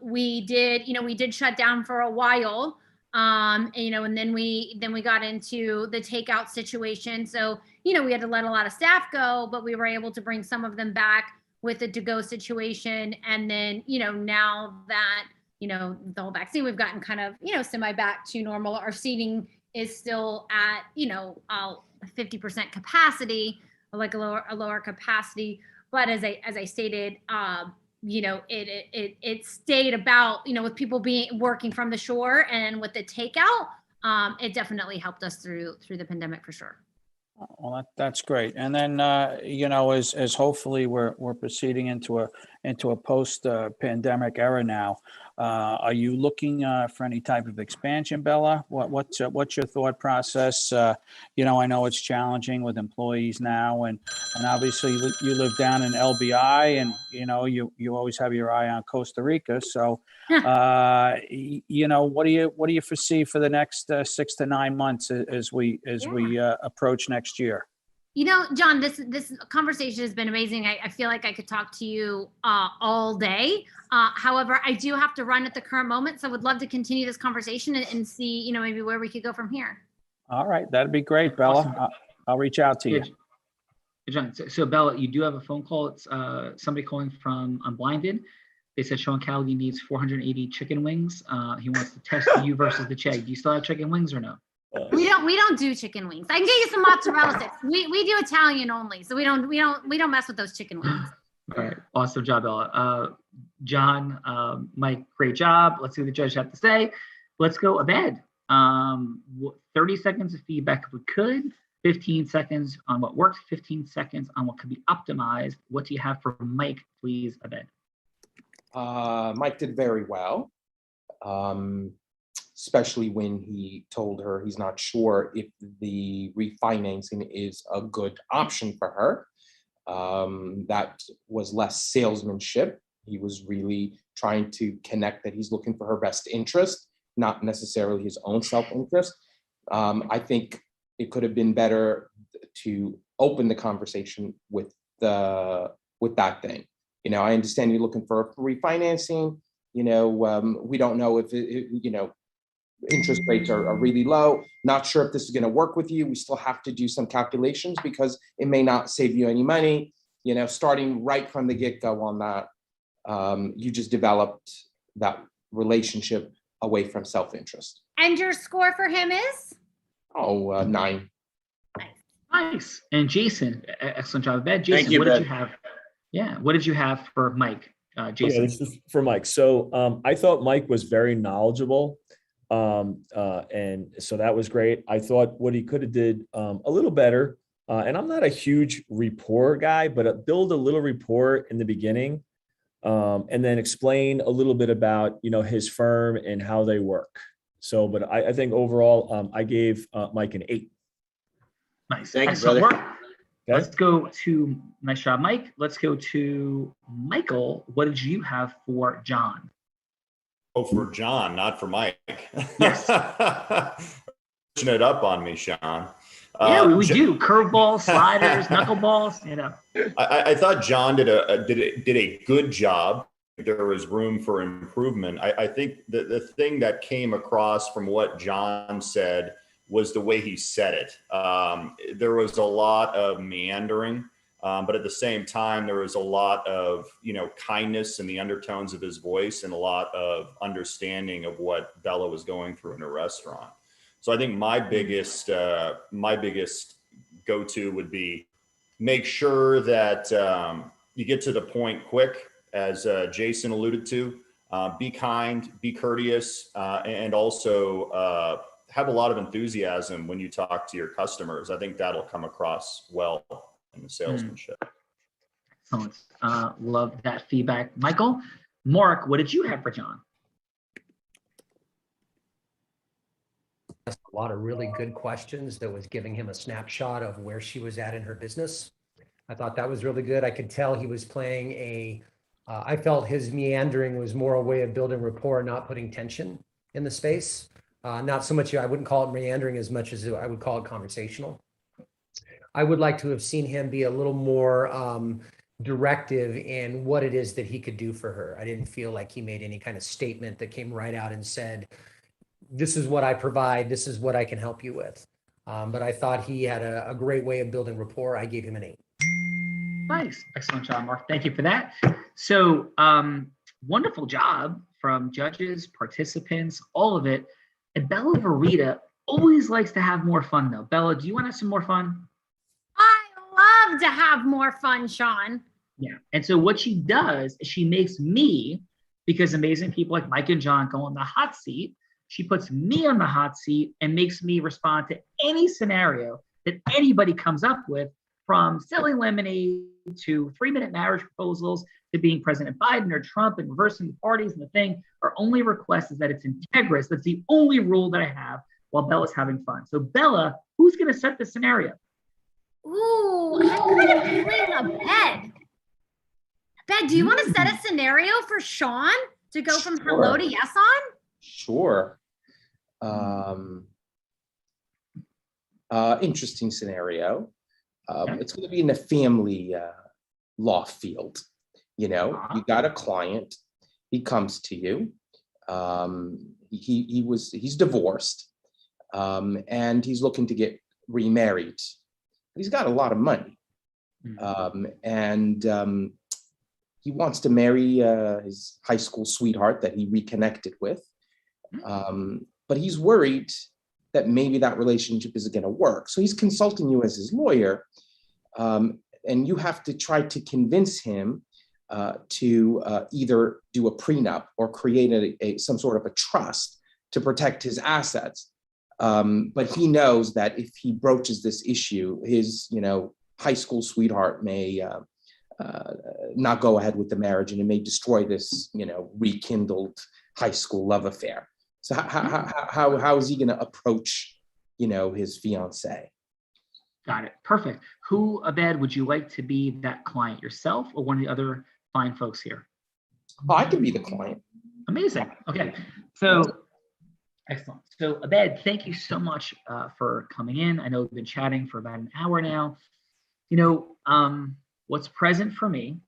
We did shut down for a while, and then we got into the takeout situation. So, we had to let a lot of staff go, but we were able to bring some of them back with the to-go situation. And then, now that, the whole vaccine, we've gotten kind of, semi back to normal. Our seating is still at, 50% capacity, like a lower capacity. But as I stated, it stayed about, with people working from the shore and with the takeout, it definitely helped us through the pandemic for sure. Well, that's great. And then, as hopefully we're proceeding into a post pandemic era now, are you looking for any type of expansion, Bella? What's your thought process? I know it's challenging with employees now, and obviously you live down in LBI, and you always have your eye on Costa Rica. So, what do you foresee for the next 6 to 9 months as we approach next year? John, this conversation has been amazing. I feel like I could talk to you all day. However, I do have to run at the current moment, so I would love to continue this conversation and see, maybe where we could go from here. All right, that'd be great, Bella. Awesome. I'll reach out to you. John, so Bella, you do have a phone call. It's somebody calling from Unblinded. They said Sean Calgary needs 480 chicken wings. He wants to test you versus the Chegg. Do you still have chicken wings or no? We don't do chicken wings. I can get you some mozzarella sticks. We do Italian only, so we don't mess with those chicken wings. All right, awesome job, Bella. John, Mike, great job. Let's see what the judge have to say. Let's go Abed. 30 seconds of feedback if we could. 15 seconds on what works. 15 seconds on what could be optimized. What do you have for Mike, please, Abed? Mike did very well, especially when he told her he's not sure if the refinancing is a good option for her. That was less salesmanship. He was really trying to connect that he's looking for her best interest, not necessarily his own self-interest. I think it could have been better to open the conversation with that thing. You know, I understand you're looking for refinancing. You know, we don't know if interest rates are really low. Not sure if this is going to work with you. We still have to do some calculations because it may not save you any money. You know, starting right from the get-go on that, you just developed that relationship away from self-interest. And your score for him is? 9. Nice. And Jason, excellent job, Ben. Jason, Thank you, what Ben. did you have? Yeah, what did you have for Mike? Jason. Yeah, this is for Mike. So I thought Mike was very knowledgeable. And so that was great. I thought what he could have did a little better. And I'm not a huge rapport guy, but build a little rapport in the beginning, and then explain a little bit about, his firm and how they work. So, but I think overall, I gave Mike an 8. Nice. Thank you, Excellent brother. work. Let's go to, nice job, Mike. Let's go to Michael. What did you have for John? Oh, for John, not for Mike. Yes. Pushing it up on me, Sean. Yeah, we do curveballs, sliders, knuckleballs. I thought John did a good job. There was room for improvement. I think the thing that came across from what John said was the way he said it. There was a lot of meandering, but at the same time, there was a lot of kindness in the undertones of his voice and a lot of understanding of what Bella was going through in a restaurant. So I think my biggest go-to would be make sure that you get to the point quick, as Jason alluded to. Be kind, be courteous, and also have a lot of enthusiasm when you talk to your customers. I think that'll come across well in the salesmanship. Excellent. Love that feedback. Michael, Mark, what did you have for John? A lot of really good questions that was giving him a snapshot of where she was at in her business. I thought that was really good. I could tell he was playing I felt his meandering was more a way of building rapport, not putting tension in the space. Not so much, I wouldn't call it meandering as much as I would call it conversational. I would like to have seen him be a little more directive in what it is that he could do for her. I didn't feel like he made any kind of statement that came right out and said, this is what I provide, this is what I can help you with. But I thought he had a great way of building rapport. I gave him an 8. Nice. Excellent job, Mark. Thank you for that. So wonderful job from judges, participants, all of it. And Bella Verita always likes to have more fun, though. Bella, do you want to have some more fun? I love to have more fun, Sean. Yeah. And so what she does is she makes me, because amazing people like Mike and John go on the hot seat, she puts me on the hot seat and makes me respond to any scenario that anybody comes up with, from selling lemonade to 3-minute marriage proposals to being President Biden or Trump and reversing the parties and the thing. Our only request is that it's integrous. That's the only rule that I have while Bella's having fun. So Bella, who's going to set the scenario? Ooh, I'm kind of feeling a bed. Ben, do you want to set a scenario for Sean to go from hello to yes on? Sure. Interesting scenario. It's going to be in the family law field. You got a client. He comes to you. He's divorced, and he's looking to get remarried. He's got a lot of money, and he wants to marry his high school sweetheart that he reconnected with. But he's worried that maybe that relationship isn't going to work. So he's consulting you as his lawyer, and you have to try to convince him to either do a prenup or create some sort of a trust to protect his assets. But he knows that if he broaches this issue, his high school sweetheart may not go ahead with the marriage, and it may destroy this, rekindled high school love affair. So how is he going to approach, his fiance? Got it. Perfect. Who, Abed, would you like to be that client, yourself or one of the other fine folks here? Oh, I can be the client. Amazing. Okay. So excellent. So Abed, thank you so much for coming in. I know we've been chatting for about an hour now. What's present for me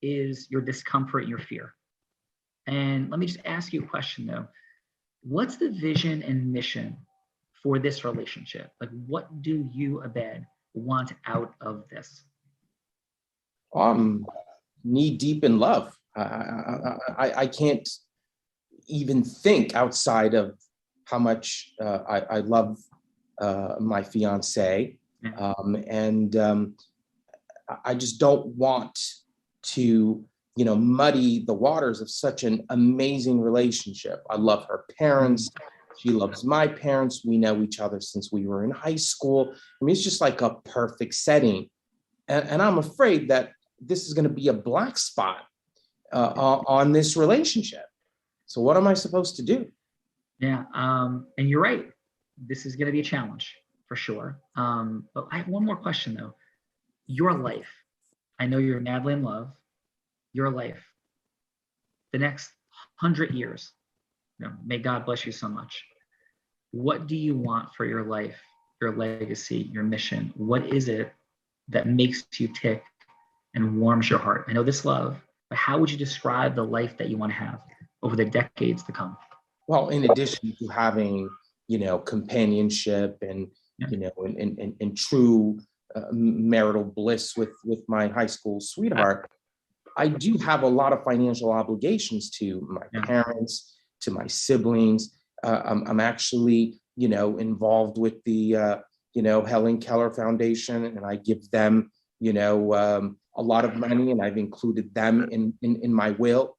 is your discomfort and your fear. And let me just ask you a question though. What's the vision and mission for this relationship? Like, what do you, Abed, want out of this? Knee deep in love. I can't even think outside of how much I love my fiance, I just don't want to, muddy the waters of such an amazing relationship. I love her parents. She loves my parents. We know each other since we were in high school. I mean, it's just like a perfect setting. And I'm afraid that this is going to be a black spot on this relationship. So what am I supposed to do? Yeah, and you're right. This is going to be a challenge for sure. But I have one more question though. Your life, I know you're madly in love. Your life, the next 100 years, may God bless you so much. What do you want for your life, your legacy, your mission? What is it that makes you tick and warms your heart? I know this love, but how would you describe the life that you want to have over the decades to come? Well, in addition to having, companionship and, and true marital bliss with my high school sweetheart, I do have a lot of financial obligations to my parents, to my siblings. I'm actually, involved with the, Helen Keller Foundation, and I give them, a lot of money, and I've included them in my will.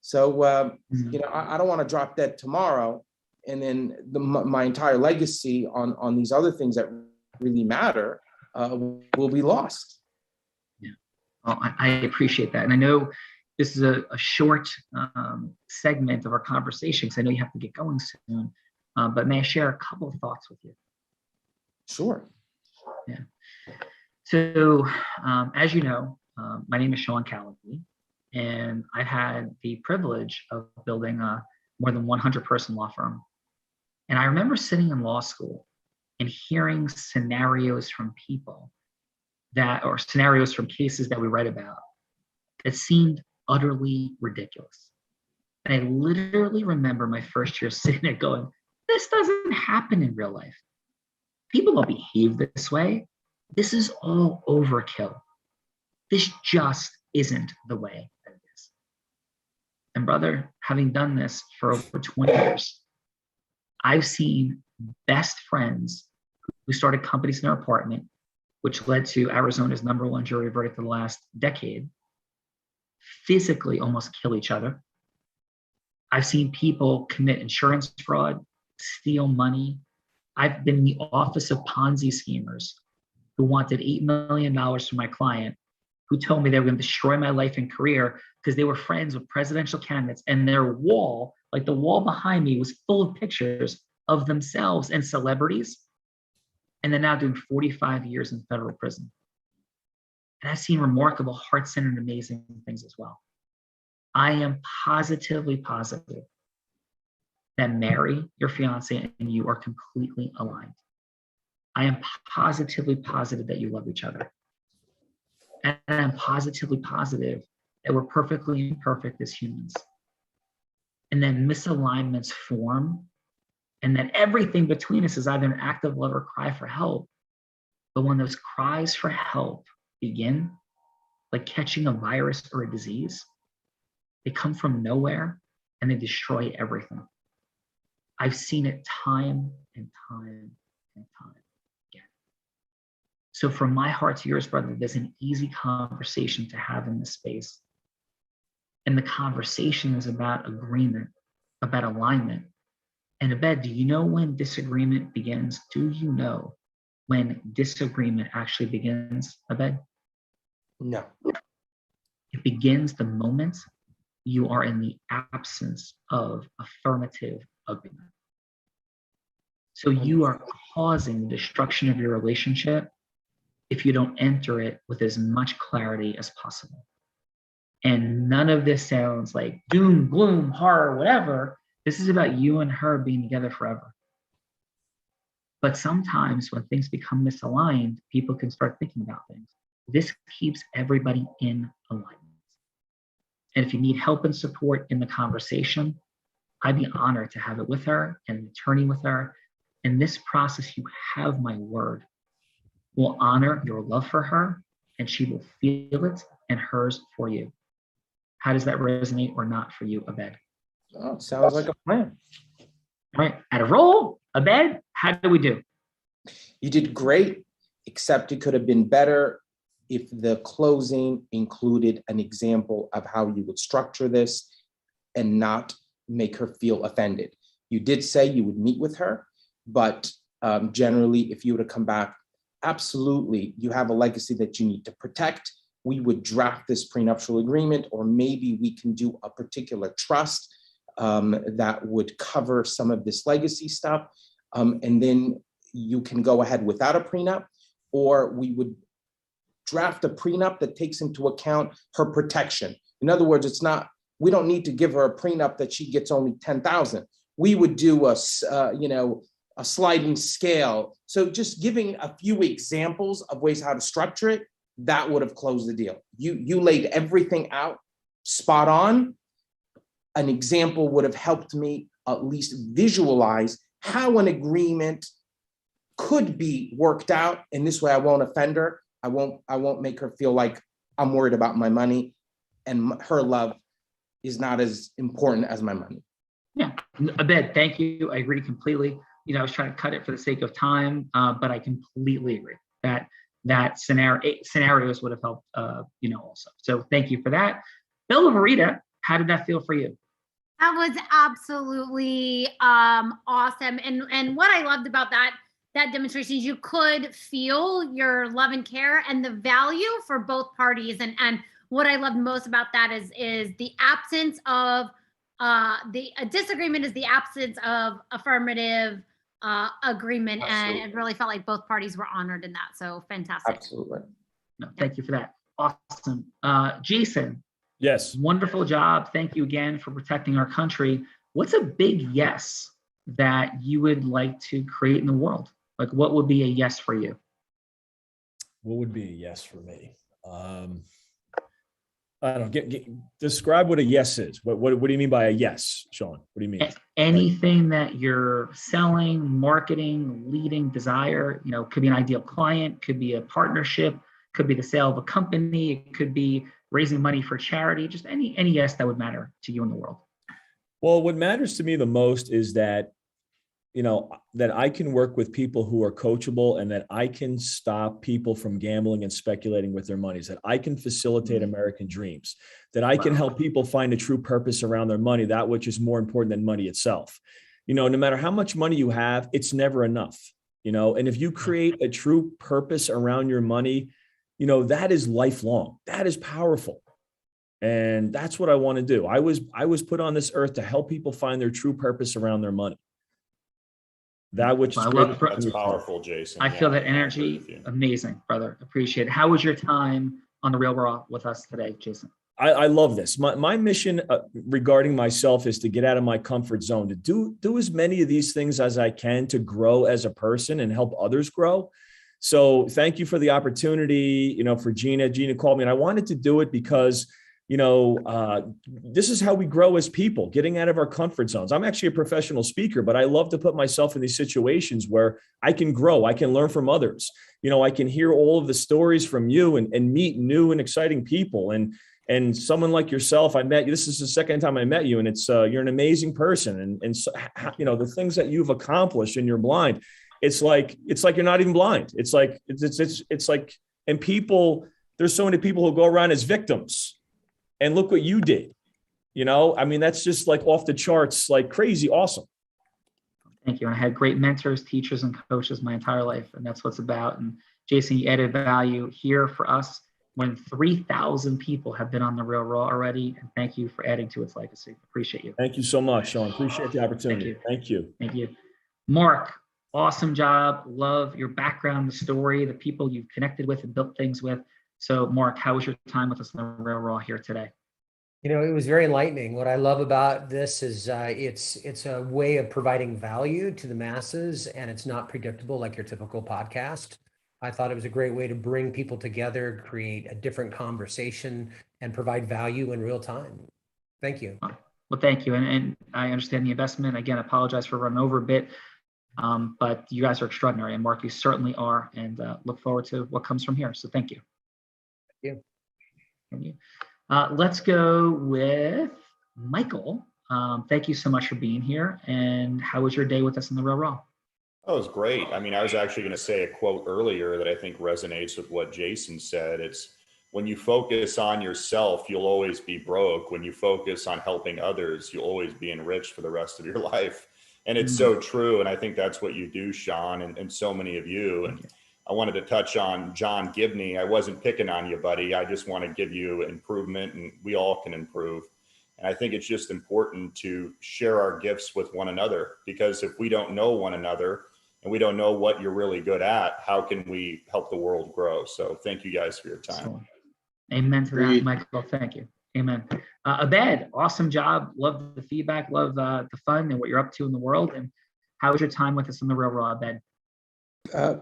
So, I don't want to drop dead tomorrow, and then my entire legacy on these other things that really matter will be lost. Well, I appreciate that. And I know this is a short segment of our conversation because I know you have to get going soon. But may I share a couple of thoughts with you? Sure. Yeah. So as you know, my name is Sean Callaby, and I've had the privilege of building a more than 100-person law firm. And I remember sitting in law school and hearing scenarios from people or scenarios from cases that we read about that seemed utterly ridiculous. And I literally remember my first year sitting there going, this doesn't happen in real life. People don't behave this way. This is all overkill. This just isn't the way that it is. And brother, having done this for over 20 years, I've seen best friends who started companies in their apartment, which led to Arizona's #1 jury verdict of the last decade, physically almost kill each other. I've seen people commit insurance fraud, steal money. I've been in the office of Ponzi schemers who wanted $8 million from my client, who told me they were going to destroy my life and career because they were friends with presidential candidates, and their wall, like the wall behind me, was full of pictures of themselves and celebrities. And they're now doing 45 years in federal prison. And I've seen remarkable, heart-centered, amazing things as well. I am positively positive that Mary, your fiance, and you are completely aligned. I am positively positive that you love each other. And I'm positively positive that we're perfectly imperfect as humans. And then misalignments form, and that everything between us is either an act of love or cry for help. But when those cries for help begin, like catching a virus or a disease, they come from nowhere and they destroy everything. I've seen it time and time and time again. So from my heart to yours, brother, there's an easy conversation to have in this space. And the conversation is about agreement, about alignment. And Abed, do you know when disagreement begins? Do you know when disagreement actually begins, Abed? No. It begins the moment you are in the absence of affirmative agreement. So you are causing the destruction of your relationship if you don't enter it with as much clarity as possible. And none of this sounds like doom, gloom, horror, whatever. This is about you and her being together forever. But sometimes when things become misaligned, people can start thinking about things. This keeps everybody in alignment. And if you need help and support in the conversation, I'd be honored to have it with her and an attorney with her. In this process, you have my word. We'll honor your love for her, and she will feel it and hers for you. How does that resonate or not for you, Abed? Oh, sounds like a plan. All right, at a roll, Abed, how do we do? You did great, except it could have been better if the closing included an example of how you would structure this and not make her feel offended. You did say you would meet with her, but generally, if you were to come back, absolutely, you have a legacy that you need to protect. We would draft this prenuptial agreement, or maybe we can do a particular trust that would cover some of this legacy stuff. And then you can go ahead without a prenup, or we would draft a prenup that takes into account her protection. In other words, it's not, we don't need to give her a prenup that she gets only 10,000. We would do a sliding scale. So just giving a few examples of ways how to structure it, that would have closed the deal. You laid everything out spot on. An example would have helped me at least visualize how an agreement could be worked out. And this way I won't offend her. I won't make her feel like I'm worried about my money and her love is not as important as my money. Yeah, Abed, thank you. I agree completely. I was trying to cut it for the sake of time, but I completely agree that scenarios would have helped, also. So thank you for that. Bill Marita, how did that feel for you? That was absolutely awesome. And what I loved about that demonstration is you could feel your love and care and the value for both parties. And what I loved most about that is the absence of a disagreement is the absence of affirmative agreement. Absolutely. And it really felt like both parties were honored in that. So fantastic. Absolutely. No, thank you for that. Awesome. Jason. Yes. Wonderful job. Thank you again for protecting our country. What's a big yes that you would like to create in the world? Like, what would be a yes for you? What would be a yes for me? I don't know. Describe what a yes is. What do you mean by a yes, Sean? What do you mean? Anything that you're selling, marketing, leading, desire, could be an ideal client, could be a partnership, could be the sale of a company, it could be raising money for charity, just any yes that would matter to you in the world. Well, what matters to me the most is that, that I can work with people who are coachable and that I can stop people from gambling and speculating with their monies, that I can facilitate American dreams, that I can help people find a true purpose around their money, that which is more important than money itself. No matter how much money you have, it's never enough, and if you create a true purpose around your money, that is lifelong. That is powerful. And that's what I want to do. I was put on this earth to help people find their true purpose around their money. That which is that's powerful, Jason. I feel that energy. Amazing, brother. Appreciate it. How was your time on The Real Raw with us today, Jason? I love this. My mission regarding myself is to get out of my comfort zone, to do as many of these things as I can to grow as a person and help others grow. So thank you for the opportunity, for Gina. Gina called me and I wanted to do it because, this is how we grow as people, getting out of our comfort zones. I'm actually a professional speaker, but I love to put myself in these situations where I can grow. I can learn from others. I can hear all of the stories from you and meet new and exciting people. And someone like yourself, I met you. This is the second time I met you, and it's you're an amazing person. And so, the things that you've accomplished and you're blind. It's like you're not even blind. It's like, and people, there's so many people who go around as victims and look what you did, that's just like off the charts, like crazy. Awesome. Thank you. I had great mentors, teachers, and coaches my entire life. And that's what it's about. And Jason, you added value here for us More than 3,000 people have been on The Real Raw already, and thank you for adding to its legacy. Appreciate you. Thank you so much, Sean. Appreciate the opportunity. Thank you. Thank you. Mark, awesome job. Love your background, the story, the people you've connected with and built things with. So, Mark, how was your time with us on The Real Raw here today? You know, it was very enlightening. What I love about this is it's a way of providing value to the masses, and it's not predictable like your typical podcast. I thought it was a great way to bring people together, create a different conversation, and provide value in real time. Thank you. Well, thank you. And I understand the investment. Again, I apologize for running over a bit, but you guys are extraordinary. And Mark, you certainly are. And look forward to what comes from here. So thank you. Thank you. Thank you. Let's go with Michael. Thank you so much for being here. And how was your day with us in The Real Raw? Oh, it was great. I mean, I was actually going to say a quote earlier that I think resonates with what Jason said. It's when you focus on yourself, you'll always be broke. When you focus on helping others, you'll always be enriched for the rest of your life. And it's so true. And I think that's what you do, Sean, and so many of you. And I wanted to touch on John Gibney. I wasn't picking on you, buddy. I just want to give you improvement, and we all can improve. And I think it's just important to share our gifts with one another, because if we don't know one another and we don't know what you're really good at, how can we help the world grow? So thank you guys for your time. Amen to that, Michael. Thank you. Amen. Abed, awesome job. Love the feedback. Love the fun and what you're up to in the world. And how was your time with us on The Real Raw, Abed?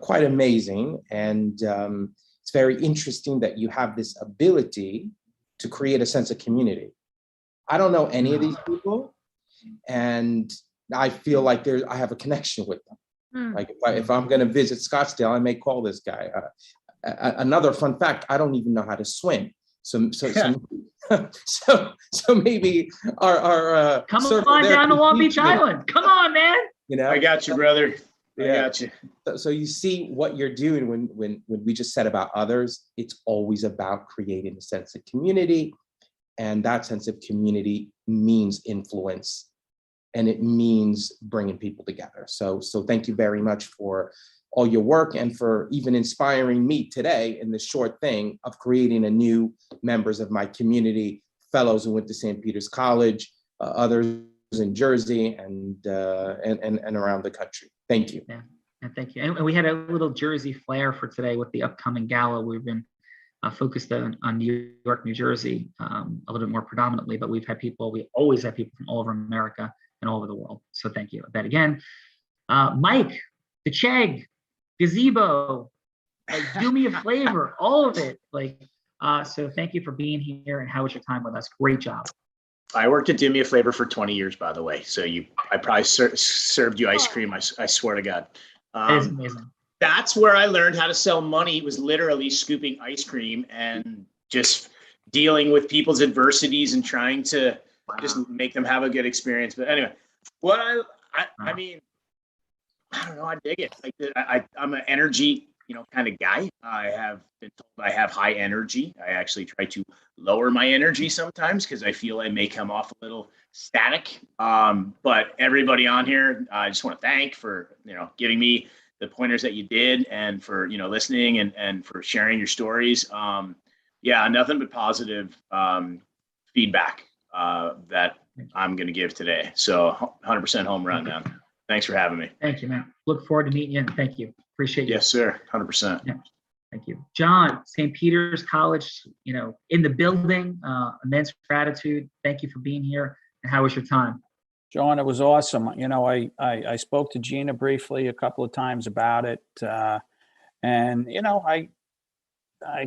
Quite amazing. And it's very interesting that you have this ability to create a sense of community. I don't know any of these people, and I feel like I have a connection with them. Like if I'm going to visit Scottsdale, I may call this guy. Another fun fact: I don't even know how to swim. So maybe our come on down to Long Beach Island. Come on, man. You know, I got you, brother. I got you. So you see what you're doing when we just said about others. It's always about creating a sense of community, and that sense of community means influence. And it means bringing people together. So thank you very much for all your work and for even inspiring me today in this short thing of creating a new members of my community, fellows who went to St. Peter's College, others in Jersey and around the country. Thank you. Yeah, and thank you. And we had a little Jersey flair for today with the upcoming gala. We've been focused on New York, New Jersey, a little bit more predominantly, but we always have people from all over America and all over the world. So thank you. That again, Mike, the Chegg, Gazebo, do me a flavor, all of it. So thank you for being here, and how was your time with us? Great job. I worked at Do Me a Flavor for 20 years, by the way. So I probably served you ice cream. I swear to God. That is amazing. That's where I learned how to sell money. It was literally scooping ice cream and just dealing with people's adversities and trying to just make them have a good experience. But anyway, I mean, I don't know. I dig it. I'm an energy, kind of guy. I have been told I have high energy. I actually try to lower my energy sometimes because I feel I may come off a little static. But everybody on here, I just want to thank for, giving me the pointers that you did, and for, listening and for sharing your stories. Nothing but positive feedback that I'm going to give today. So 100% home run, man. Thanks for having me. Thank you, man. Look forward to meeting you, and thank you. Appreciate you. Yes, sir. 100%. Yeah. Thank you. John, St. Peter's College, in the building, immense gratitude. Thank you for being here. And how was your time? John, it was awesome. I spoke to Gina briefly a couple of times about it. And I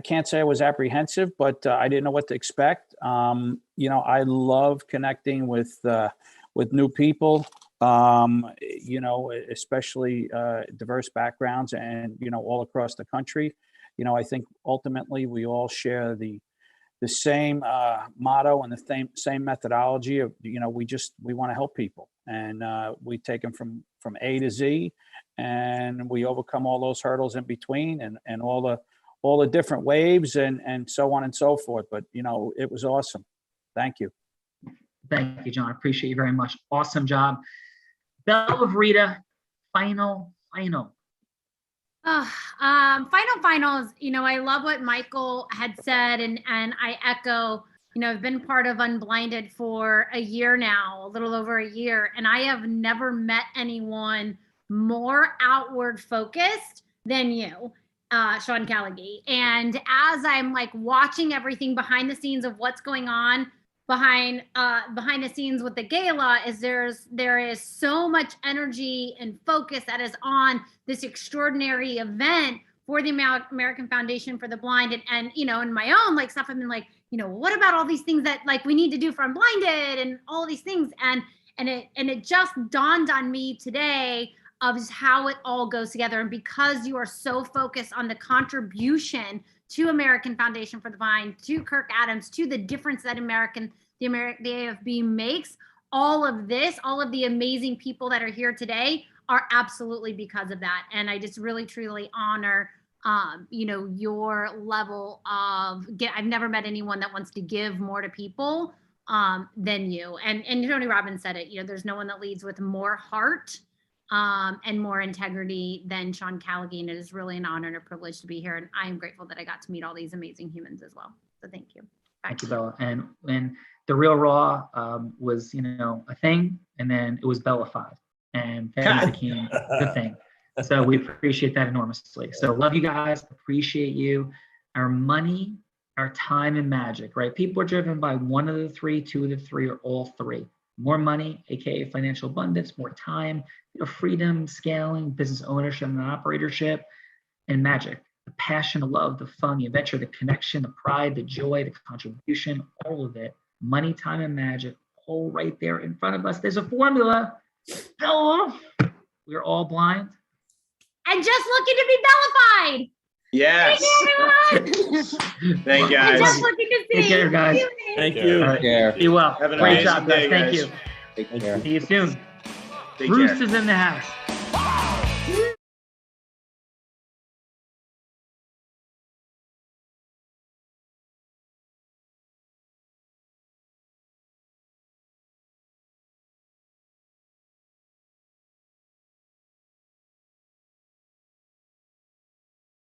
can't say I was apprehensive, but I didn't know what to expect. I love connecting with new people, especially diverse backgrounds and, all across the country. I think ultimately we all share the same motto and the same methodology of, we want to help people, and we take them from A to Z, and we overcome all those hurdles in between and all the different waves and so on and so forth. But, it was awesome. Thank you. Thank you, John. I appreciate you very much. Awesome job. Bell of Rita, final. Finals, I love what Michael had said, and I echo, I've been part of Unblinded for a year now, a little over a year, and I have never met anyone more outward focused than you, Sean Callagy. And as I'm like watching everything behind the scenes of what's going on behind the scenes with the gala, there is so much energy and focus that is on this extraordinary event for the American Foundation for the Blind, and in my own like stuff, I've been like, what about all these things that like we need to do for Unblinded and all these things, and it just dawned on me today of how it all goes together. And because you are so focused on the contribution to American Foundation for the Blind, to Kirk Adams, to the difference that the AFB makes, all of the amazing people that are here today are absolutely because of that. And I just really, truly honor, your level of, I've never met anyone that wants to give more to people than you. And Tony Robbins said it, there's no one that leads with more heart and more integrity than Sean Callagy. And it is really an honor and a privilege to be here. And I am grateful that I got to meet all these amazing humans as well. So thank you. Thank you, Bella. And when the Real Raw was, a thing, and then it was Bellafied, and then it became the thing. So we appreciate that enormously. So love you guys, appreciate you. Our money, our time, and magic, right? People are driven by one of the three, two of the three, or all three. More money, aka financial abundance, more time, freedom, scaling, business ownership and operatorship, and magic. The passion, the love, the fun, the adventure, the connection, the pride, the joy, the contribution, all of it. Money, time, and magic, all right there in front of us. There's a formula. Bella, we're all blind. And just looking to be Bellafied. Yes. Thank you, everyone. Thank you, guys. Just looking to see. Take care, guys. Thank you. All right. Be well. Have an Great amazing job, guys. day, Thank guys. you. Take care. See you soon. Take Bruce care. is in the house.